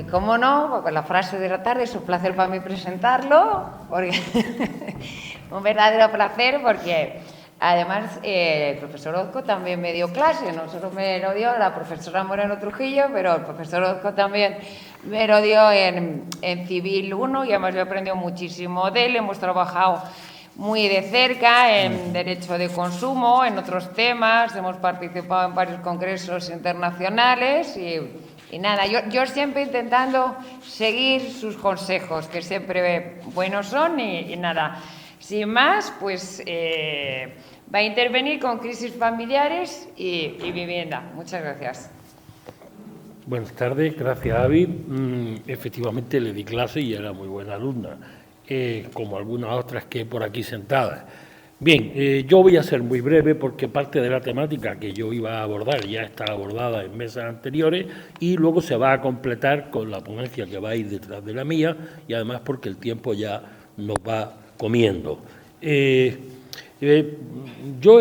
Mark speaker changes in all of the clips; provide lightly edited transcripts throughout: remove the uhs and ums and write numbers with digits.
Speaker 1: cómo no, pues la frase de la tarde es un placer para mí presentarlo, porque un verdadero placer, porque además el profesor Ozco también me dio clase, no solo me lo dio la profesora Moreno Trujillo, pero el profesor Ozco también me lo dio en Civil 1 y además yo he aprendido muchísimo de él, hemos trabajado muy de cerca en derecho de consumo, en otros temas, hemos participado en varios congresos internacionales y nada, yo siempre intentando seguir sus consejos, que siempre buenos son y nada. Sin más, pues va a intervenir con crisis familiares y vivienda. Muchas gracias.
Speaker 2: Buenas tardes, gracias Avi. Efectivamente le di clase y era muy buena alumna, como algunas otras que hay por aquí sentadas. Bien, yo voy a ser muy breve porque parte de la temática que yo iba a abordar ya está abordada en mesas anteriores y luego se va a completar con la ponencia que va a ir detrás de la mía y además porque el tiempo ya nos va comiendo. Yo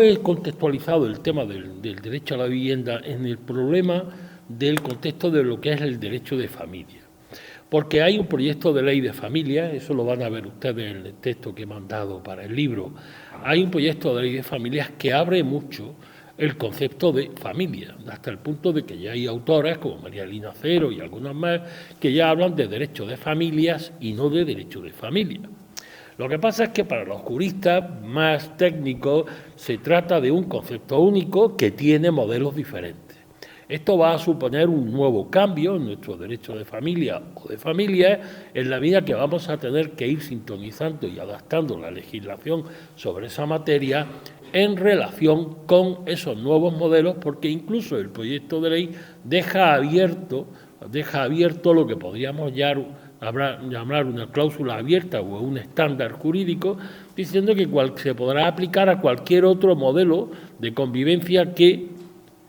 Speaker 2: he contextualizado el tema del derecho a la vivienda en el problema del contexto de lo que es el derecho de familia. Porque hay un proyecto de ley de familia, eso lo van a ver ustedes en el texto que he mandado para el libro, hay un proyecto de ley de familias que abre mucho el concepto de familia, hasta el punto de que ya hay autoras como María Elena Cero y algunas más que ya hablan de derecho de familias y no de derecho de familia. Lo que pasa es que para los juristas más técnicos se trata de un concepto único que tiene modelos diferentes. Esto va a suponer un nuevo cambio en nuestro derecho de familia o de familia en la medida que vamos a tener que ir sintonizando y adaptando la legislación sobre esa materia en relación con esos nuevos modelos, porque incluso el proyecto de ley deja abierto lo que podríamos llamar una cláusula abierta o un estándar jurídico, diciendo que se podrá aplicar a cualquier otro modelo de convivencia que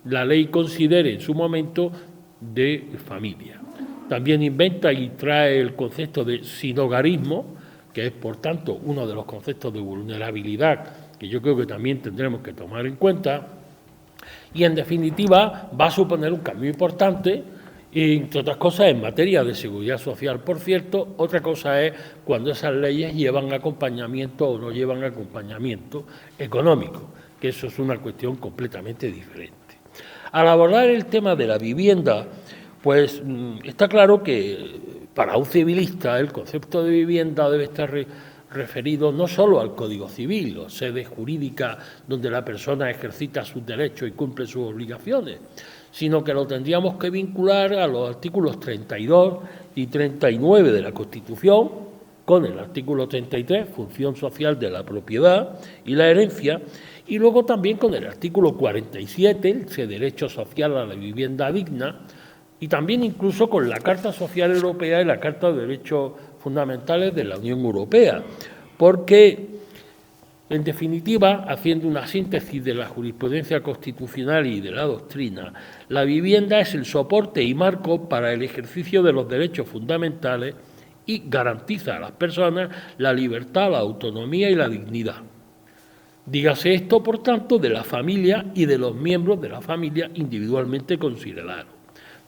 Speaker 2: la ley considere en su momento de familia. También inventa y trae el concepto de sinhogarismo, que es, por tanto, uno de los conceptos de vulnerabilidad que yo creo que también tendremos que tomar en cuenta. Y, en definitiva, va a suponer un cambio importante, entre otras cosas, en materia de seguridad social, por cierto. Otra cosa es cuando esas leyes llevan acompañamiento o no llevan acompañamiento económico, que eso es una cuestión completamente diferente. Al abordar el tema de la vivienda, pues está claro que para un civilista el concepto de vivienda debe estar referido no solo al Código Civil, o sede jurídica donde la persona ejercita sus derechos y cumple sus obligaciones, sino que lo tendríamos que vincular a los artículos 32 y 39 de la Constitución, con el artículo 33, función social de la propiedad y la herencia, y luego también con el artículo 47, ese derecho social a la vivienda digna, y también incluso con la Carta Social Europea y la Carta de Derechos Fundamentales de la Unión Europea, porque, en definitiva, haciendo una síntesis de la jurisprudencia constitucional y de la doctrina, la vivienda es el soporte y marco para el ejercicio de los derechos fundamentales y garantiza a las personas la libertad, la autonomía y la dignidad. Dígase esto, por tanto, de la familia y de los miembros de la familia individualmente considerados.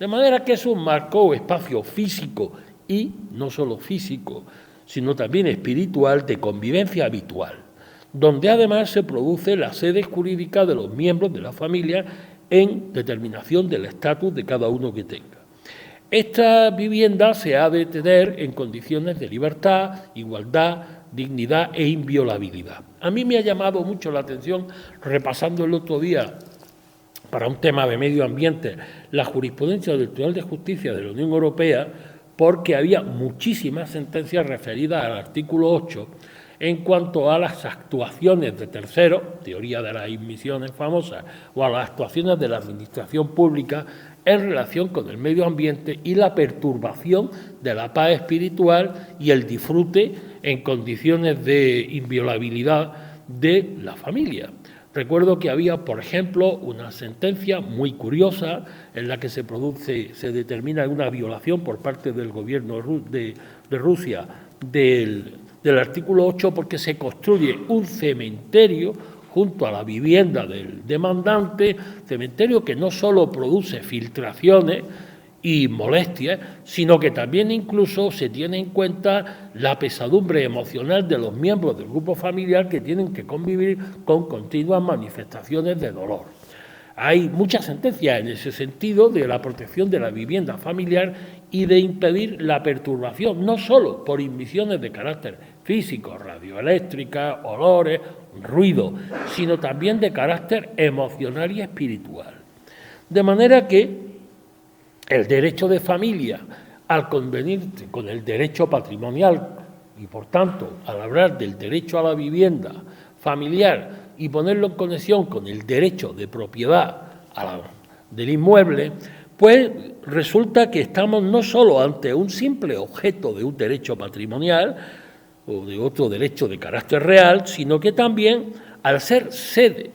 Speaker 2: De manera que es un marco o espacio físico y no solo físico, sino también espiritual de convivencia habitual, donde además se produce la sede jurídica de los miembros de la familia en determinación del estatus de cada uno que tenga. Esta vivienda se ha de tener en condiciones de libertad, igualdad, dignidad e inviolabilidad. A mí me ha llamado mucho la atención, repasando el otro día, para un tema de medio ambiente, la jurisprudencia del Tribunal de Justicia de la Unión Europea, porque había muchísimas sentencias referidas al artículo 8 en cuanto a las actuaciones de terceros, teoría de las inmisiones famosas, o a las actuaciones de la administración pública en relación con el medio ambiente y la perturbación de la paz espiritual y el disfrute en condiciones de inviolabilidad de la familia. Recuerdo que había, por ejemplo, una sentencia muy curiosa en la que se determina una violación por parte del gobierno de Rusia del artículo 8 porque se construye un cementerio junto a la vivienda del demandante, cementerio que no solo produce filtraciones y molestias, sino que también incluso se tiene en cuenta la pesadumbre emocional de los miembros del grupo familiar que tienen que convivir con continuas manifestaciones de dolor. Hay muchas sentencias en ese sentido de la protección de la vivienda familiar y de impedir la perturbación, no solo por emisiones de carácter físico, radioeléctricas, olores, ruido, sino también de carácter emocional y espiritual. De manera que el derecho de familia, al convenir con el derecho patrimonial y, por tanto, al hablar del derecho a la vivienda familiar y ponerlo en conexión con el derecho de propiedad del inmueble, pues resulta que estamos no solo ante un simple objeto de un derecho patrimonial o de otro derecho de carácter real, sino que también, al ser sede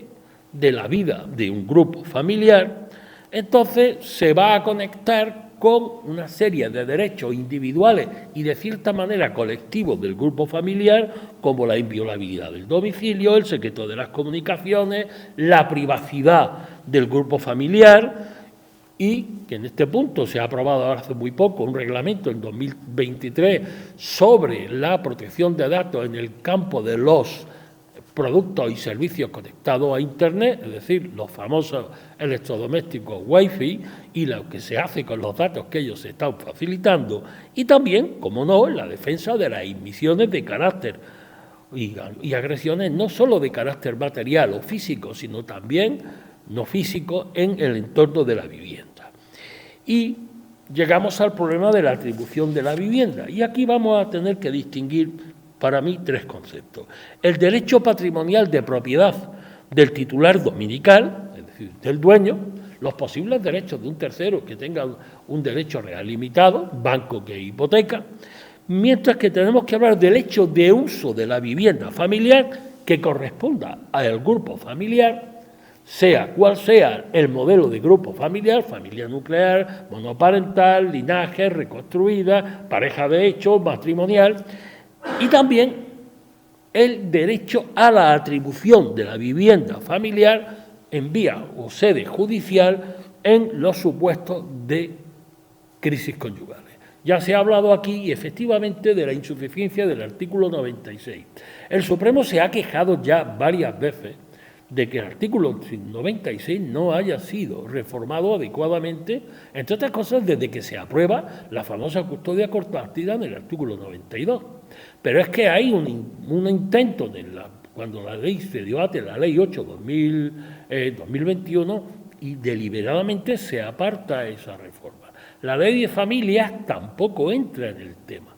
Speaker 2: de la vida de un grupo familiar, entonces se va a conectar con una serie de derechos individuales y de cierta manera colectivos del grupo familiar, como la inviolabilidad del domicilio, el secreto de las comunicaciones, la privacidad del grupo familiar, y que en este punto se ha aprobado hace muy poco un reglamento en 2023 sobre la protección de datos en el campo de los productos y servicios conectados a Internet, es decir, los famosos electrodomésticos Wi-Fi y lo que se hace con los datos que ellos se están facilitando, y también, como no, la defensa de las emisiones de carácter y agresiones no solo de carácter material o físico, sino también no físico en el entorno de la vivienda. Y llegamos al problema de la atribución de la vivienda, y aquí vamos a tener que distinguir para mí tres conceptos. El derecho patrimonial de propiedad del titular dominical, es decir, del dueño, los posibles derechos de un tercero que tenga un derecho real limitado, banco que hipoteca, mientras que tenemos que hablar del hecho de uso de la vivienda familiar que corresponda al grupo familiar, sea cual sea el modelo de grupo familiar, familia nuclear, monoparental, linaje, reconstruida, pareja de hecho, matrimonial, y también el derecho a la atribución de la vivienda familiar en vía o sede judicial en los supuestos de crisis conyugales. Ya se ha hablado aquí, efectivamente, de la insuficiencia del artículo 96. El Supremo se ha quejado ya varias veces de que el artículo 96 no haya sido reformado adecuadamente, entre otras cosas, desde que se aprueba la famosa custodia compartida en el artículo 92. Pero es que hay un intento, cuando la ley se debate, la Ley 8/2021, y deliberadamente se aparta esa reforma. La Ley de Familias tampoco entra en el tema.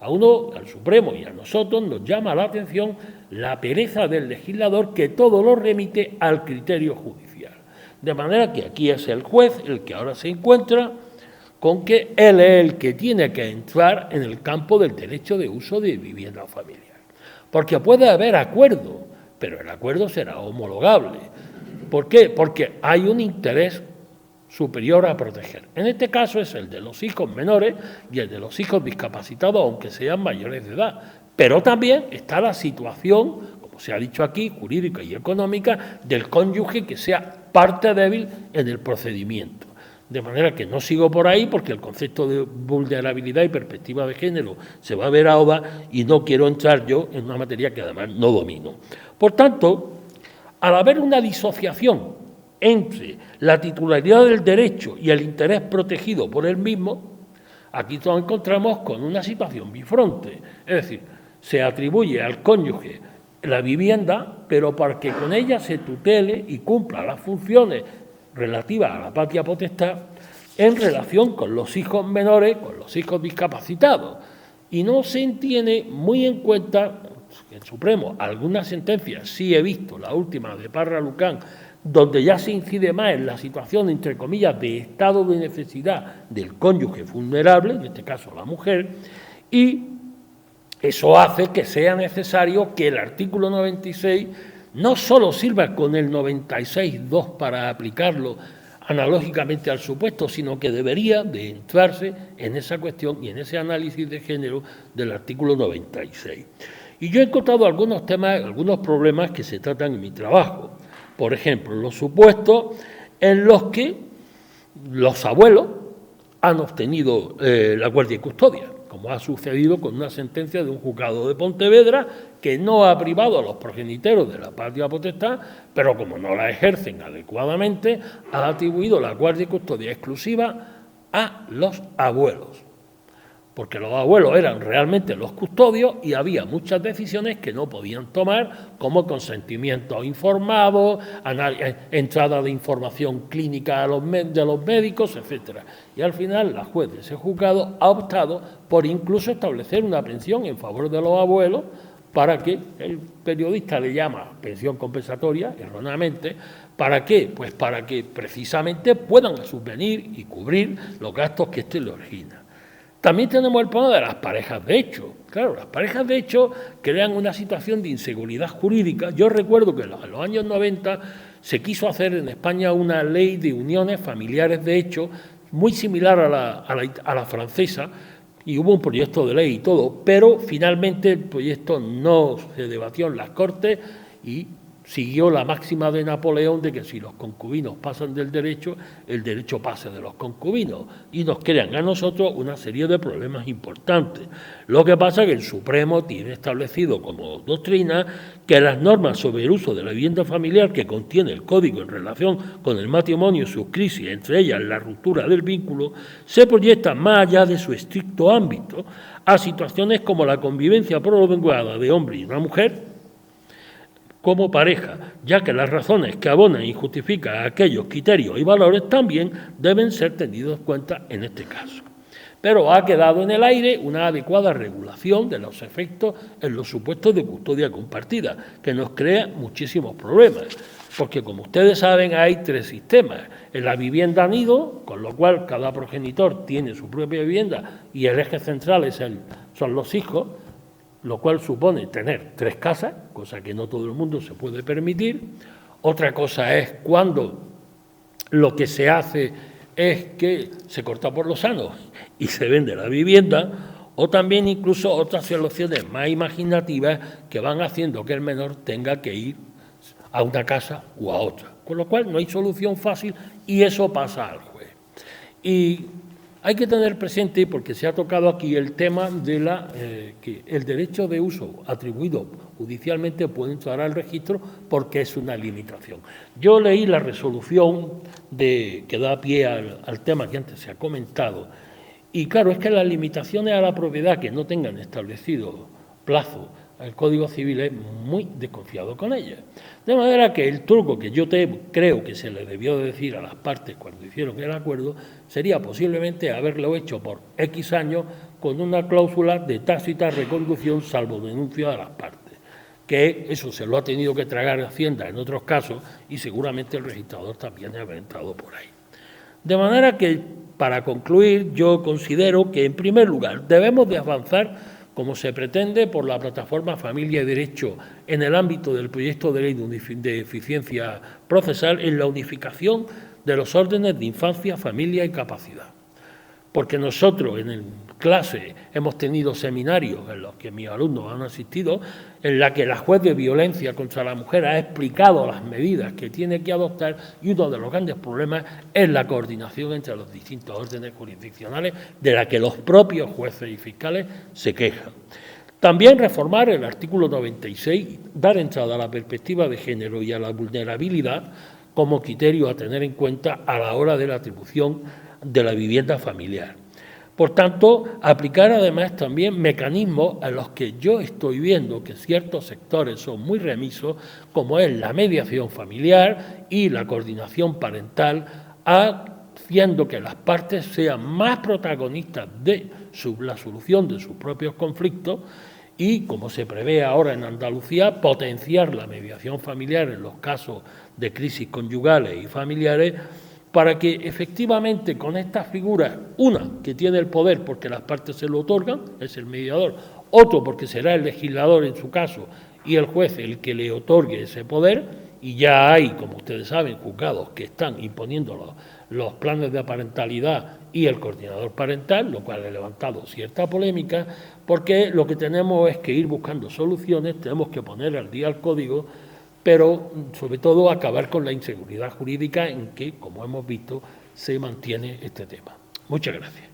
Speaker 2: A uno, al Supremo y a nosotros, nos llama la atención la pereza del legislador que todo lo remite al criterio judicial. De manera que aquí es el juez el que ahora se encuentra con que él es el que tiene que entrar en el campo del derecho de uso de vivienda familiar. Porque puede haber acuerdo, pero el acuerdo será homologable. ¿Por qué? Porque hay un interés superior a proteger. En este caso es el de los hijos menores y el de los hijos discapacitados, aunque sean mayores de edad. Pero también está la situación, como se ha dicho aquí, jurídica y económica, del cónyuge que sea parte débil en el procedimiento. De manera que no sigo por ahí porque el concepto de vulnerabilidad y perspectiva de género se va a ver ahora y no quiero entrar yo en una materia que además no domino. Por tanto, al haber una disociación entre la titularidad del derecho y el interés protegido por él mismo, aquí nos encontramos con una situación bifronte. Es decir, se atribuye al cónyuge la vivienda, pero para que con ella se tutele y cumpla las funciones relativas a la patria potestad en relación con los hijos menores, con los hijos discapacitados. Y no se tiene muy en cuenta, el Supremo, algunas sentencias, sí he visto, la última de Parra Lucán, donde ya se incide más en la situación, entre comillas, de estado de necesidad del cónyuge vulnerable, en este caso la mujer, y eso hace que sea necesario que el artículo 96 no solo sirva con el 96.2 para aplicarlo analógicamente al supuesto, sino que debería de entrarse en esa cuestión y en ese análisis de género del artículo 96. Y yo he encontrado algunos temas, algunos problemas que se tratan en mi trabajo. Por ejemplo, los supuestos en los que los abuelos han obtenido la guardia y custodia, como ha sucedido con una sentencia de un juzgado de Pontevedra que no ha privado a los progenitores de la patria potestad, pero como no la ejercen adecuadamente, ha atribuido la guardia y custodia exclusiva a los abuelos, porque los abuelos eran realmente los custodios y había muchas decisiones que no podían tomar, como consentimiento informado, entrada de información clínica de los médicos, etcétera. Y al final la juez de ese juzgado ha optado por incluso establecer una pensión en favor de los abuelos, para que el periodista le llama pensión compensatoria, erróneamente. ¿Para qué? Pues para que precisamente puedan subvenir y cubrir los gastos que éste le origina. También tenemos el problema de las parejas de hecho. Claro, las parejas de hecho crean una situación de inseguridad jurídica. Yo recuerdo que en los años 90 se quiso hacer en España una ley de uniones familiares de hecho muy similar a la francesa, y hubo un proyecto de ley y todo, pero finalmente el proyecto no se debatió en las Cortes y siguió la máxima de Napoleón de que si los concubinos pasan del derecho, el derecho pase de los concubinos, y nos crean a nosotros una serie de problemas importantes. Lo que pasa es que el Supremo tiene establecido como doctrina que las normas sobre el uso de la vivienda familiar que contiene el Código en relación con el matrimonio y sus crisis, entre ellas la ruptura del vínculo, se proyectan más allá de su estricto ámbito a situaciones como la convivencia prolongada de hombre y una mujer como pareja, ya que las razones que abonan y justifican aquellos criterios y valores también deben ser tenidos en cuenta en este caso. Pero ha quedado en el aire una adecuada regulación de los efectos en los supuestos de custodia compartida, que nos crea muchísimos problemas, porque como ustedes saben hay 3 sistemas. En la vivienda nido, con lo cual cada progenitor tiene su propia vivienda y el eje central son los hijos, lo cual supone tener 3 casas, cosa que no todo el mundo se puede permitir. Otra cosa es cuando lo que se hace es que se corta por lo sano y se vende la vivienda, o también incluso otras soluciones más imaginativas que van haciendo que el menor tenga que ir a una casa u a otra. Con lo cual no hay solución fácil y eso pasa al juez. Y hay que tener presente, porque se ha tocado aquí el tema de que el derecho de uso atribuido judicialmente puede entrar al registro porque es una limitación. Yo leí la resolución que da pie al tema que antes se ha comentado, y claro, es que las limitaciones a la propiedad que no tengan establecido plazo, el Código Civil es muy desconfiado con ellas. De manera que el truco que yo creo que se le debió decir a las partes cuando hicieron el acuerdo sería posiblemente haberlo hecho por X años con una cláusula de tácita reconducción salvo denuncia de las partes, que eso se lo ha tenido que tragar Hacienda en otros casos y seguramente el registrador también ha entrado por ahí. De manera que, para concluir, yo considero que, en primer lugar, debemos de avanzar como se pretende por la plataforma Familia y Derecho en el ámbito del proyecto de ley de eficiencia procesal en la unificación de los órdenes de infancia, familia y capacidad. Porque nosotros en clase hemos tenido seminarios en los que mis alumnos han asistido, en la que la juez de violencia contra la mujer ha explicado las medidas que tiene que adoptar, y uno de los grandes problemas es la coordinación entre los distintos órdenes jurisdiccionales, de la que los propios jueces y fiscales se quejan. También reformar el artículo 96, dar entrada a la perspectiva de género y a la vulnerabilidad como criterio a tener en cuenta a la hora de la atribución de la vivienda familiar. Por tanto, aplicar además también mecanismos a los que yo estoy viendo que ciertos sectores son muy remisos, como es la mediación familiar y la coordinación parental, haciendo que las partes sean más protagonistas de la solución de sus propios conflictos y, como se prevé ahora en Andalucía, potenciar la mediación familiar en los casos de crisis conyugales y familiares, para que efectivamente con estas figuras, una que tiene el poder porque las partes se lo otorgan, es el mediador, otro porque será el legislador en su caso y el juez el que le otorgue ese poder, y ya hay, como ustedes saben, juzgados que están imponiendo los planes de parentalidad y el coordinador parental, lo cual ha levantado cierta polémica, porque lo que tenemos es que ir buscando soluciones, tenemos que poner al día el código, pero sobre todo acabar con la inseguridad jurídica en que, como hemos visto, se mantiene este tema. Muchas gracias.